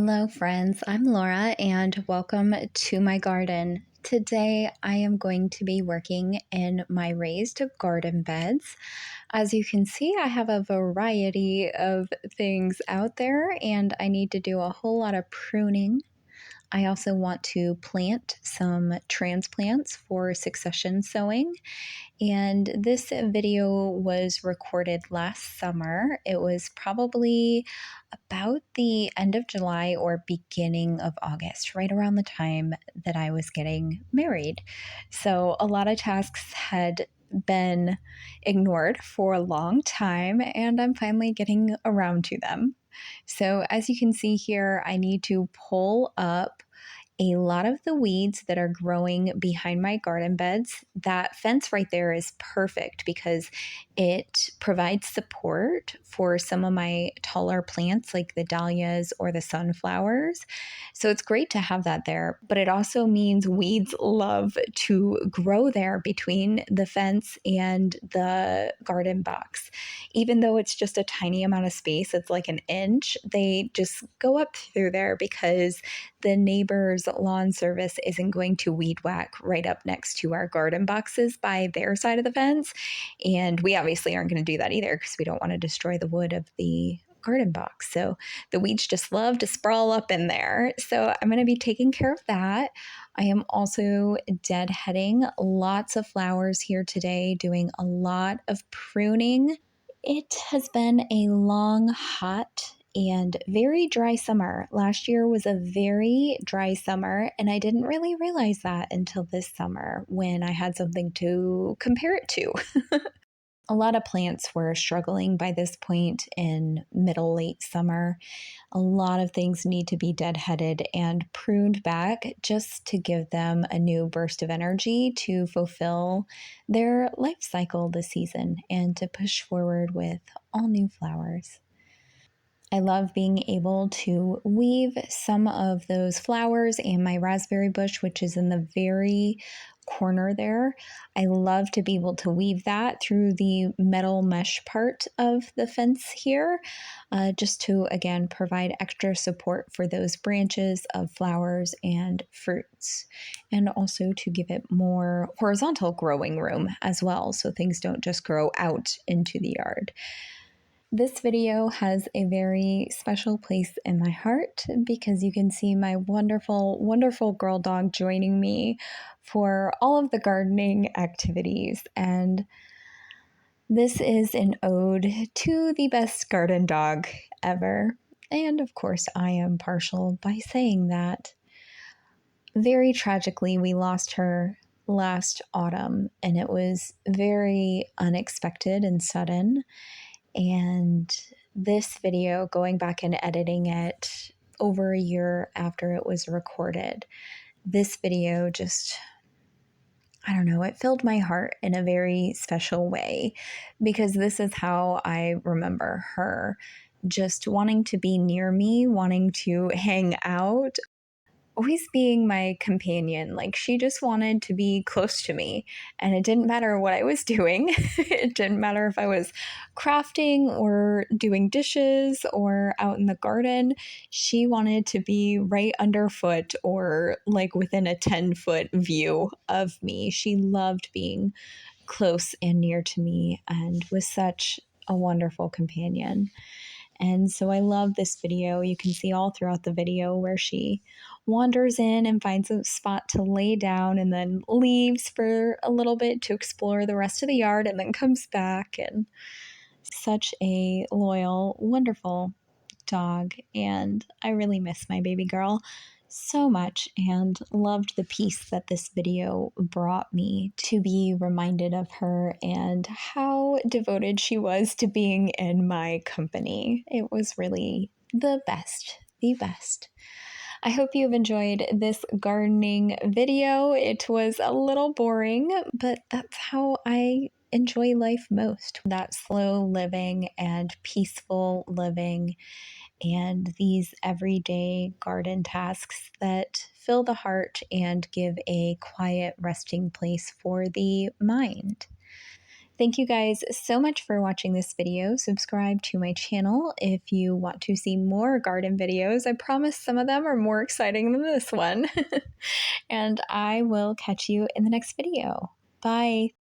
Hello, friends. I'm Laura, and welcome to my garden. Today, I am going to be working in my raised garden beds. As you can see, I have a variety of things out there, and I need to do a whole lot of pruning. I also want to plant some transplants for succession sowing. And this video was recorded last summer. It was probably about the end of July or beginning of August, right around the time that I was getting married. So a lot of tasks had been ignored for a long time, and I'm finally getting around to them. So, as you can see here, I need to pull up a lot of the weeds that are growing behind my garden beds. That fence right there is perfect because it provides support for some of my taller plants like the dahlias or the sunflowers. So it's great to have that there, but it also means weeds love to grow there between the fence and the garden box. Even though it's just a tiny amount of space, it's like an inch, they just go up through there because the neighbor's lawn service isn't going to weed whack right up next to our garden boxes by their side of the fence. And we obviously aren't going to do that either because we don't want to destroy the wood of the garden box. So the weeds just love to sprawl up in there. So I'm going to be taking care of that. I am also deadheading lots of flowers here today, doing a lot of pruning. It has been a long, hot, and very dry summer. Last year was a very dry summer, and I didn't really realize that until this summer when I had something to compare it to. A lot of plants were struggling by this point in middle, late summer. A lot of things need to be deadheaded and pruned back just to give them a new burst of energy to fulfill their life cycle this season and to push forward with all new flowers. I love being able to weave some of those flowers and my raspberry bush, which is in the very corner there. I love to be able to weave that through the metal mesh part of the fence here, just to, again, provide extra support for those branches of flowers and fruits, and also to give it more horizontal growing room as well, so things don't just grow out into the yard. This video has a very special place in my heart because you can see my wonderful, wonderful girl dog joining me for all of the gardening activities. And this is an ode to the best garden dog ever. And of course, I am partial by saying that. Very tragically, we lost her last autumn, and it was very unexpected and sudden. And this video, going back and editing it over a year after it was recorded, this video just, I don't know, it filled my heart in a very special way because this is how I remember her. Just wanting to be near me, wanting to hang out, always being my companion. Like, she just wanted to be close to me, and it didn't matter what I was doing. It didn't matter if I was crafting or doing dishes or out in the garden. She wanted to be right underfoot or like within a 10-foot view of me. She loved being close and near to me and was such a wonderful companion. And so I love this video. You can see all throughout the video where she wanders in and finds a spot to lay down and then leaves for a little bit to explore the rest of the yard and then comes back. And such a loyal, wonderful dog. And I really miss my baby girl so much and loved the peace that this video brought me to be reminded of her and how devoted she was to being in my company. It was really the best, the best. I hope you've enjoyed this gardening video. It was a little boring, but that's how I enjoy life most. That slow living and peaceful living and these everyday garden tasks that fill the heart and give a quiet resting place for the mind. Thank you guys so much for watching this video. Subscribe to my channel if you want to see more garden videos. I promise some of them are more exciting than this one. And I will catch you in the next video. Bye.